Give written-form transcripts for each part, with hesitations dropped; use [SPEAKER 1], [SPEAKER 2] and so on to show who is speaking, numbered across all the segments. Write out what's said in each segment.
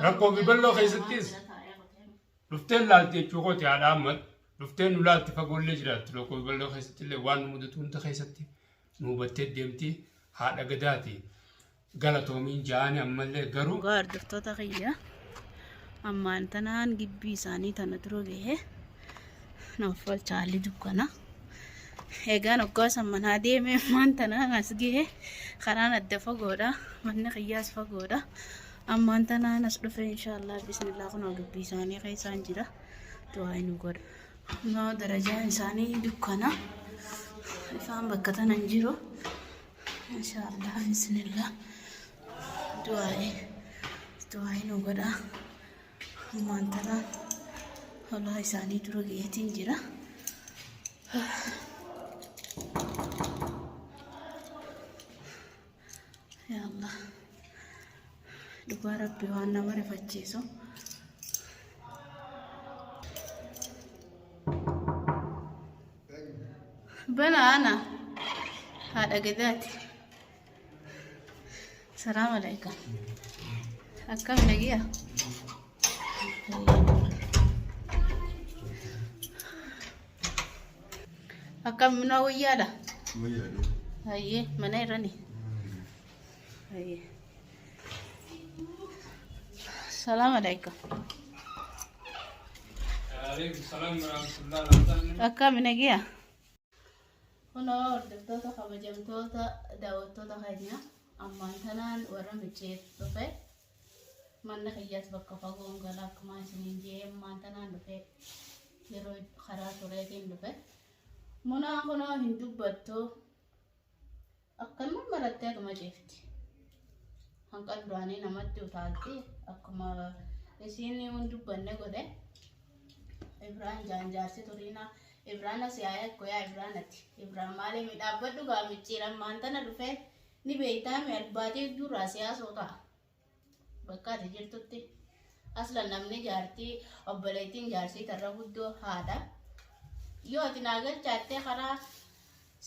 [SPEAKER 1] ركو ببلو خيستيس لفتين لالتي تشوكوتي على أحمد لفتين ولالتي فقول لي جرات لوكو ببلو خيستي اللي وان مدتون تخيستي نوبتي ديمتي هذا قداتي قالتو مين جاني أما اللي قرو
[SPEAKER 2] غار دفتو تغيّا أما أنتنان جبي ساني تندروجه نوفل چالي دكانا eegaan hoggaasa manaa deemee maanta naan as ga'e karaan adda fagoodha manni qiyyaas fagoodha ammaanta naan as dhufe inshallah bismillah kun gibbii isaanii keessaan jira du'aa inni godha noo darajaan isaanii dukkana ifaan bakka tanan jiru inshallah bismillah du'aa inni godha ammaanta naan hollaa isaanii dura ga'eetiin jira Ya Allah, dubara biwana mare facciso. Banana, ada gedati. Salam alaikum. Akkam nagiya? Akkam minawiyada?
[SPEAKER 3] Wiyada.
[SPEAKER 2] Aye, mana irani? Aye. Salam alaikum.
[SPEAKER 1] عليكم السلام ورحمة الله وبركاته.
[SPEAKER 2] Akkam nagiya? Hono ordoftoota kabajamtoota daawwattoota keenya ammaan tanaan warra micheef dhufe manna kiyyaas bakka fagoon galaa akkuma isiniin jee ammaan tanaan dhufe yeroo karaa tureetiin dhufe munaan kunoo hin dubbattu akkanuma marattee akkuma ceefti hanqa duraanii namatti utaalti akkuma isiin hin dubbanne godhe Ibraan jaanjaarsi turiina Ibraan asiyaa koyaa Ibraanati Ibraan maalee midhaabbadhu gaa micciiran maantana dhufe ni beeytaame albaatii duraa siyaasota bakka ati jirtutti aslan namni jaartii obboleettiin jaarsii tarra guddoo haadha yoo ati naagalchaattee karaa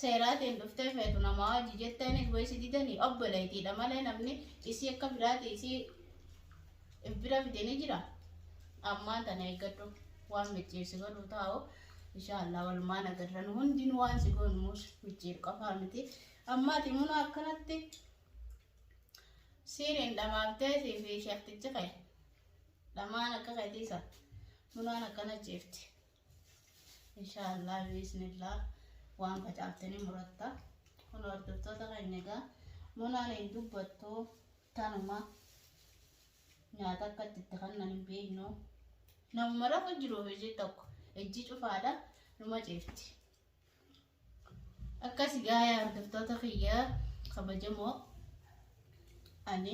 [SPEAKER 2] seeraatiin dhuftee feetu namaa wajji jetteenis boysi didanii obboleettiidha malee namni isii akka biraati isii bira fidanii jira ammaan tana eeggadhu waan micciirsi godhu taa'u inshallah walumaan agarran hundinuu waan si goonmuus micciir qofaa miti ammaati muna akkanatti siiriin dhamaaftee siifi sheektichi qae dhamaan akka qaetiisa munaan akkana jeefti inshallah bismillah waan facaaftanii muratta kun hordoftoota keenya egaa munaan hin dubbattu tanuma nyaata akkatti itti kannan hin beeknu namuma rafa jiruuf ijji tokko ijji cufaadha numa ceefti akkasi gaayaa hordoftoota kiyyaa kabajamoo ani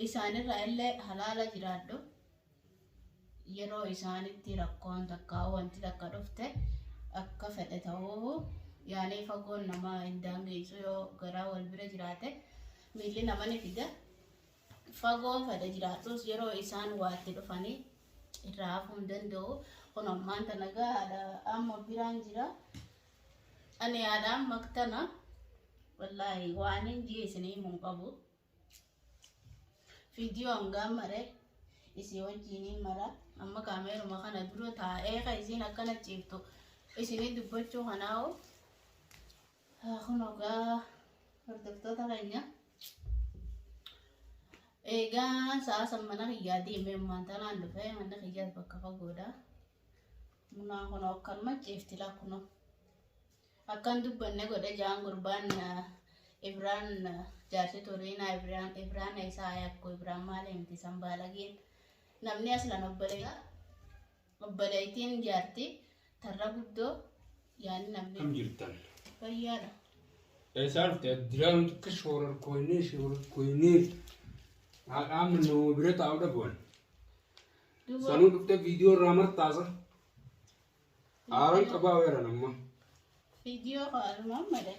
[SPEAKER 2] isaanirraa illee halaala jiraadhu yeroo isaanitti rakkoon takka wanti takka dhufte akka fedhe ta'uu yaanii fagoon nama hin daangeessu yoo garaa wal bira jiraate miilli nama ni fida fagoon fedhe jiraatus yeroo isaan waatti dhufanii irraa hafuu hin danda'u kun ammaan tana gaadha amma biraan jira ani yaadaan maktana wallahi waan hin jiisinii mun qabu viidiyoo hangaan mare isii wajjiinii mara amma kaameeruma kana dura taa'ee ka isiin akkana ciiftu isinii dubbachuu kanaa'u kun ogaa hordoftoota keenya egaa sa'a mana kiyyaa deemee ammaan tanaan dhufee mana kiyyaas bakka fagoodha munaan kun akkanuma ciifti lakkuno akkan dubbanne godhe jaan gurbaan Ibraan jaarsi turiina Ibraan isaa yakko Ibraan maalee miti sambaalageen namni aslan obboleettiin jaarti tarra guddoo yaani namni
[SPEAKER 1] كم جرتان؟
[SPEAKER 2] fayyaadha
[SPEAKER 1] إيسار تدران كشور الكويني عام إنه بريت عودة بون سانو دكتور فيديو رامر تازة آران كبا ويرا نما
[SPEAKER 2] viidiyoo kaaluma male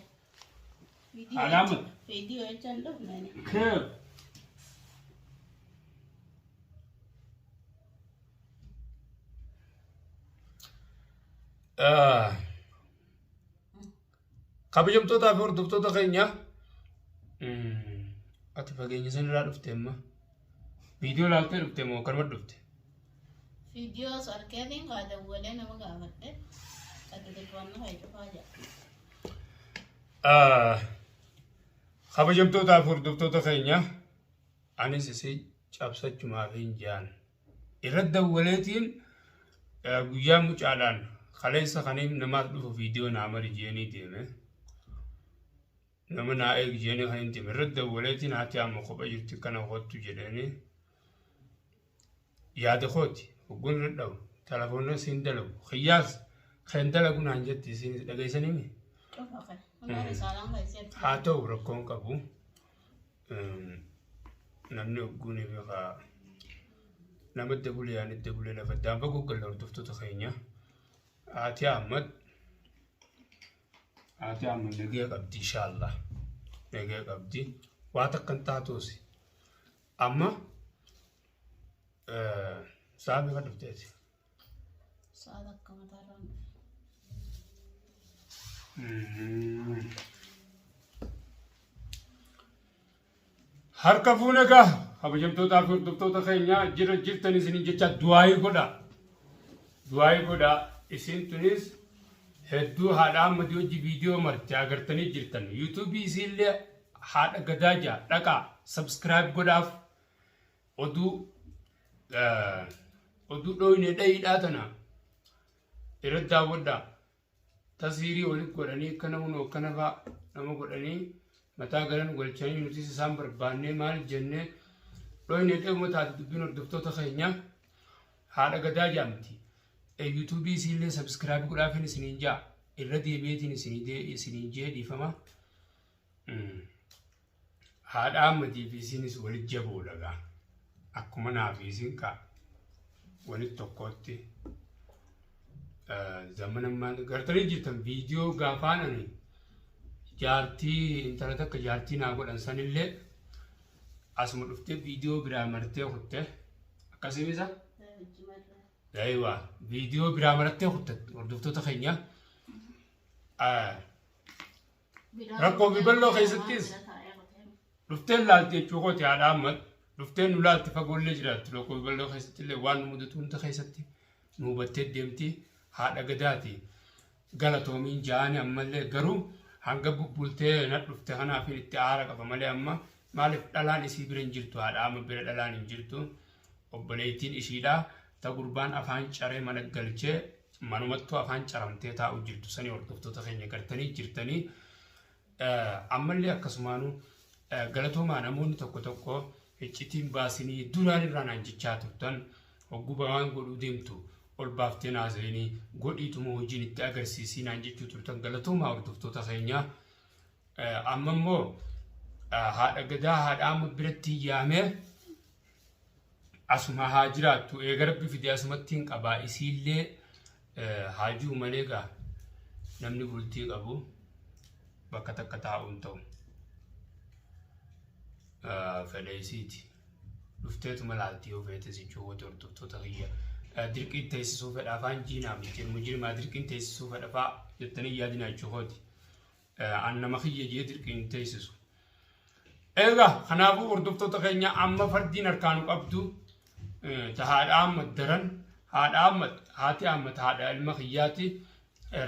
[SPEAKER 1] علامة
[SPEAKER 2] viidiyoo jechaan dhufnani
[SPEAKER 1] كيف kabajamtoota fi hordoftoota keenya ati fageenya san irraa dhufte amma فيديو لا تعرف تمو كرمت دفت
[SPEAKER 2] فيديو صار كذين قاعد ولا أنا ما قاعد قد تتوانا هاي تفاجأ
[SPEAKER 1] خبجمتو تافور دفتو تخينيا أنا سيسي شابسة جماعة جان إرد ولتين guyyaa mucaalaan kaleessa kaniif namaaf dhufu viidiyoo naama rijeeni deeme nama naa eeg jeeni kan deeme irratti dawwaleetiin haati amma kopha jirti kana hottu jedhanii yaada kooti hoggoon irra dhabu telefoonna siin dalagu xiyyaas kan dalagu naan jetti siin dhageessanii mi haa ta'u rakkoon qabu namni hogguunii fi nama dabulee yaani dabulee lafa daanfa goggolla hordoftoota keenya haati Ahmad nagee qabdi inshaallah nagee qabdi waa takkan taatuusi amma saabi ka dhufteeti
[SPEAKER 2] saada akkama taaraan
[SPEAKER 1] harka fuune gaa kabajamtoota fi hordoftoota keenya jirtan isin jecha du'aayi godha isin tunis hedduu haadha Ahmadii hojii viidiyoo marti agartanii jirtan yuutuubii isiillee haadha gadaaja dhaqa subscribe godhaaf oduu dhoyne dhayiidhaa tana irra daawwadha tasviirii walitti godhanii akkana hunoo akkana fa'a nama godhanii mataa galan golchanii nutis isaan barbaannee maal jennee dhoyne dheemoo taate dubbiin hordoftoota keenya haadha gadaa jaamti yuutuubii isiillee subscribe godhaafin isiniin jaa irra deebiitiin isiniin jee dhiifama haadha Ahmadii fi isinis walit jaboodha gaa akkuma naa fi isin ka walit tokkotti zamanammaan gartanii jirtan viidiyoo gaafaanani jaartii intala takka jaartii naa godhan sanillee asuma dhuftee viidiyoo biraa martee kutte akkasumisa aywa viidiyoo biraa martee kutte hordoftoota keenya rakkoo biballoo keessattis dhufteen laalti jechuu kooti haadha Ahmad dhufteen nu laalti fagoollee jiraatti rakkoo biballoo keessattillee waan nu mudatu hunda keessatti nu hubattee deemti haadha gadaati galatoomiin ja'anii ammallee garuu hanga bubbultee na dhufte kanaaf itti aara qaba malee amma maaliif dhalaan isii bira hin jirtu haadha Ahmad bira dhalaan hin jirtu obboleettiin ishiidha ta gurbaan afaan caree mana galchee manumattuu afaan caramtee taa'u jirtu sanii hordoftoota keenya gartanii jirtanii ammallee akkasumaanuu galatoomaa namoonni tokko iccitiin baasinii duraan irraan hanjichaa turtan hogguu waan godhuu deemtu ol baaftee naaseenii godhiituma hojiin itti agarsiisii naan jechuu turtan galatoomaa hordoftoota keenya amma immoo haadha gadaa haadha Ahmad biratti yaamee asuma haa jiraattu eegarabbi fidee asumatti hin qabaa isiillee haajuu malee gaa namni bultii qabu bakka takka taa'uun ta'u fedheesiiti dhufteetuma laaltii yoo feetes jechuu wata hordoftoota kiyya dirqiin teessisuu fedha afaan jiinaa mujirmaa dirqiin teessisuu fedha fa'a jettanii yaadina jechuu kooti an nama kiyya jee dirqiin teessisu egaa kanaafuu hordoftoota keenya amma fardiin harkaanu qabdu ta haadha Ahmad daran haadha Ahmad haati Ahmad haadha ilma kiyyaati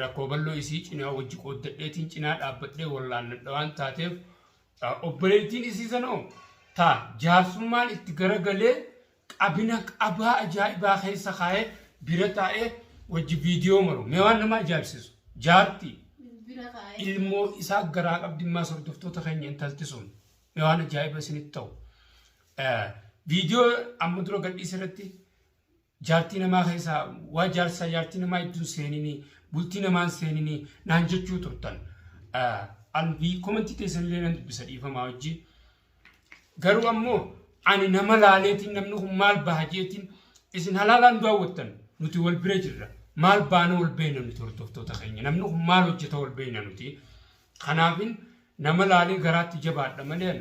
[SPEAKER 1] rakkoo balloo isii cinaa wajji qooddadheetiin cinaa dhaabbadhee wallaannadha waan taateef obboleettiin isii sanoo ta jaarsummaan itti garagalee qabina qabaa ajaa'ibaa keessa kaa'ee bira taa'ee wajji viidiyoo maru mee waan nama ajaa'ibsiisu jaartii ilmoo isaa garaa qabdimmaas hordoftoota keenya intalti sun mee waan ajaa'iba isinitti ta'u viidiyoo amma dura gadhiisa irratti jaartii namaa keessaa waa jaarsaa jaartii namaa idduun seeninii bultii namaan seeninii naan jechuu turtan albii komentii teessanillee nan dubbisa dhiifamaa wajji garuu ammoo ani nama laaleetiin namni kun maal baajeetiin isin halaalaan daawwattan nuti wal bira jirra maal baana wal beeyna nuti hordoftoota keenya namni kun maal hojjeta wal beeyna nuti kanaafin nama laalee garaatti jabaadha malee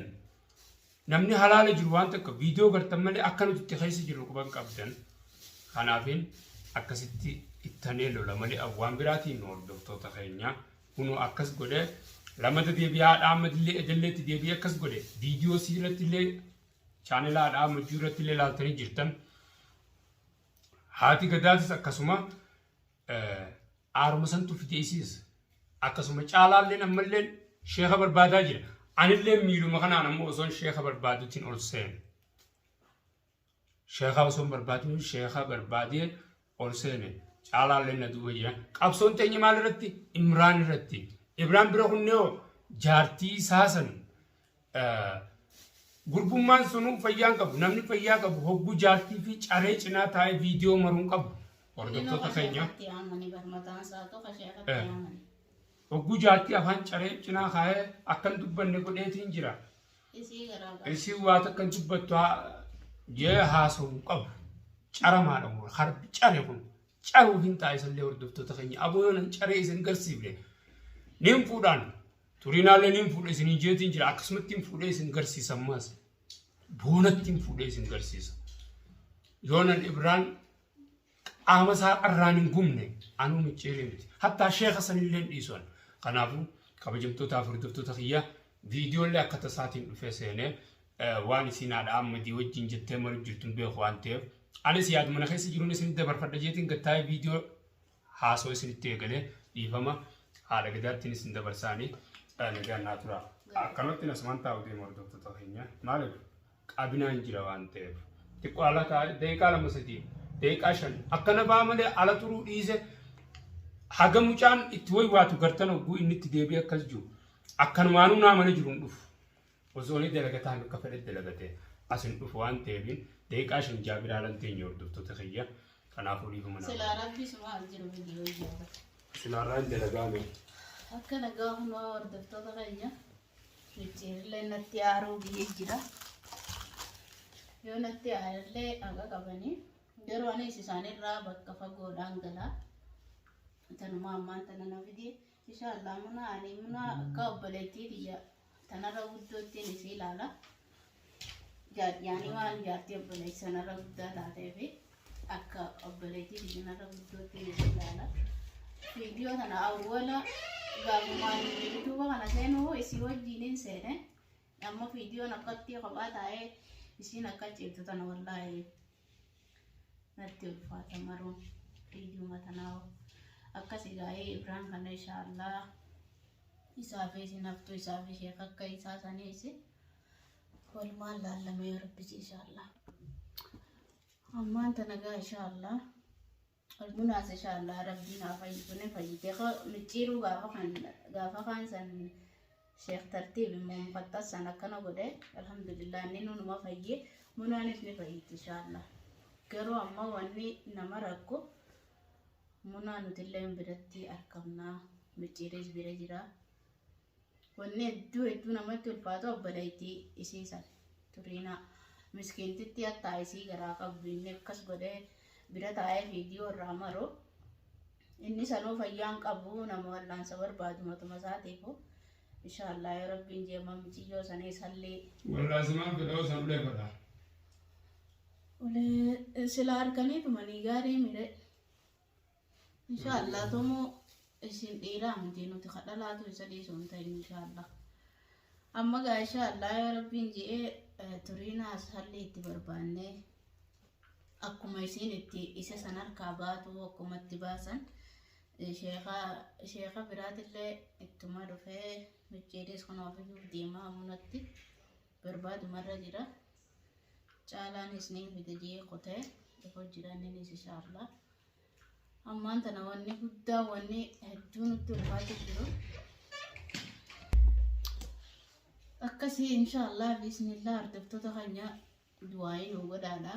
[SPEAKER 1] namni halaala jiru waan takka viidiyoo gartan malee akka nuti itti keessa jirru quban qabdan kanaafin akkasitti ittanee lola malee waan biraatiin hordoftoota keenya kunoo akkas godhe lamata deebi'aa haadha Ahmadillee edelleetti deebi'ee akkas godhe viidiyoo siirrattillee chaanelaadhaa majjuuratti illee ilaaltanii jirtan. Haati gadaatis akkasuma aaruma santu fiteessiisa. Akkasuma caalaalleen ammalleen sheeka barbaadaa jira. Anillee miiluma kanaan ammoo osoon sheeka barbaaduutiin ol seene. Sheeka osoon barbaaduun sheeka barbaadee ol seene. Caalaalleen na duuba jira. Qabsoon teenya maal irratti? Imraan irratti. Imraan bira kunnoo jaartii saasan gurbummaan sunuu fayyaan qabu. Namni fayyaa qabu hogguu jaartii fi caree cinaa taa'ee viidiyoo maruun qabu. Hordoftoota keenya. Hogguu jaartii afaan caree cinaa kaa'ee akkan dubbanne godheetiin jira. Isii waata akkan dubbattu jee haasawuu qabu. Caramaadha moo harbi care kun. Caruu hin ta'isallee hordoftoota keenya. Abooyoon caree isin garsiifne. Nin fuudhaan. Turiinaallee nin fuudhe isin jeetiin jira. Akkasumatti hin fuudhee isin garsiisan maas. Boonatti hin fuudhee isin garsiisa. Yoonan Ibraan qaama isaa qarraan hin gumne anuu micciiree miti. Hattaa sheeka sanillee dhiisan. Kanaafuu kabajamtootaaf hordoftoota kiyya viidiyoolee akka tasaatiin dhufee seenee waan isin haadha ammadii wajjin jettee maruuf jirtuun beeku waan ta'eef anis yaadu mana keessa jiruun isin dabarfadha jeetiin gattaa'ee viidiyoo haasoo isinitti eegalee dhiifama haadha gadaattiin isin dabarsaanii nagaan naa tura. Akkanatti nasumaan taa'u deema hordoftoota keenya maaliif qabinaan jira waan ta'eef xiqqoo ala taa'e daqiiqaa 2 daqiiqaa 5 akkana ba'a malee ala turuu dhiise haga mucaan itti waywaatu gartan hogguu inni itti deebi'ee akkas jiru akkanumaanuu naa mana jiruun dhufu osoo inni dalagataan akka fedhe dalagatee asin dhufu waan ta'eef daqiiqaa 5 jaabiraalan teenya hordoftoota kiyya kanaafuu dhiifama naa.
[SPEAKER 2] Silaa rabbi sumaa jiru viidiyoo ijaarrata.
[SPEAKER 1] Silaarraan dalagaame.
[SPEAKER 2] Akka nagaa hundaa hordoftoota keenya micciirillee natti aaruu biyyee jira. Yoo natti aarullee haqa qabanii yeroo anis isaanirraa bakka fagoodhaan galaa. Tanuma ammaan tana na fidee inshallah muna akka obboleettii biyya tanarra guddootiin isii ilaala. Yaani waan jaartii obboleettii sanarra guddaa taateef akka obboleettii biyyanarra guddootiin isii ilaala. Viidiyoo tana awwala gaafumaan yuutuuba kana seenuu isii wajjiniin seene amma viidiyoon akkatti kophaa taa'ee isiin akka ceebtu tana wallaahi natti ulfaata maruun viidiyoo tanaa akkasii gaa'ee Ibraan kana inshallah isaaf isin haftu isaaf ishee akka isaa saniisi walumaan laallamee rabbisi inshallah ammaan tana gaa inshallah almunaas inshallah rabbiin haa fayyifne fayyitee micciiruu gaafa kan san sheekh tartiib immoo mufattas san akkana godhe alhamdulillah inni nunuma fayyee munaanis ni fayyiti inshallah garuu amma wanni nama rakko munaa nutillee biratti argamnaa micciirees bira jira wanni hedduu namatti ulfaatu obboleettii isiisan turiinaa miskiintitti hattaa isii garaa qabdu inni akkas godhee bira taa'ee viidiyoo irraa maru inni sanuu fayyaan qabu nama wallaansa barbaadu matuma isaatiifu inshallah yoo rabbiin jeema michiyyoo sanee sallee
[SPEAKER 1] wallaansumaan fedhoo sanullee godha
[SPEAKER 2] ulee sila arganiituma ni gaarii mire inshallah tomo isin dhiiraa miti nuti kadhalaatu isa dhiisuun ta'in inshallah amma gaa inshallah yoo rabbiin je'ee turiinaas halli itti barbaannee akkuma isin itti isa san harkaa baatu akkuma itti baasan sheeka biraatillee ittuma dhufee micciirees kun ofiif deemaa munatti barbaadumarra jira caalaan isniin fide jee qotee dhufuu jiranninis inshallah ammaan tana wanni guddaa wanni hedduu nutti ulfaatu jiru akkasii inshallah bismillah hordoftoota keenya du'aayin nu godhaadha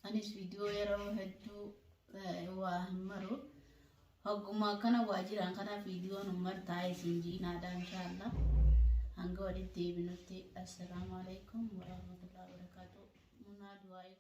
[SPEAKER 2] anis viidiyoo yeroo hedduu waa hin maru hogguma kana waajiraan kana viidiyoon ummartaa isin jiinaadha inshallah hanga walitti deebinutti assalamu alaikum warahmatullahi wabarakatuh munaa du'aayi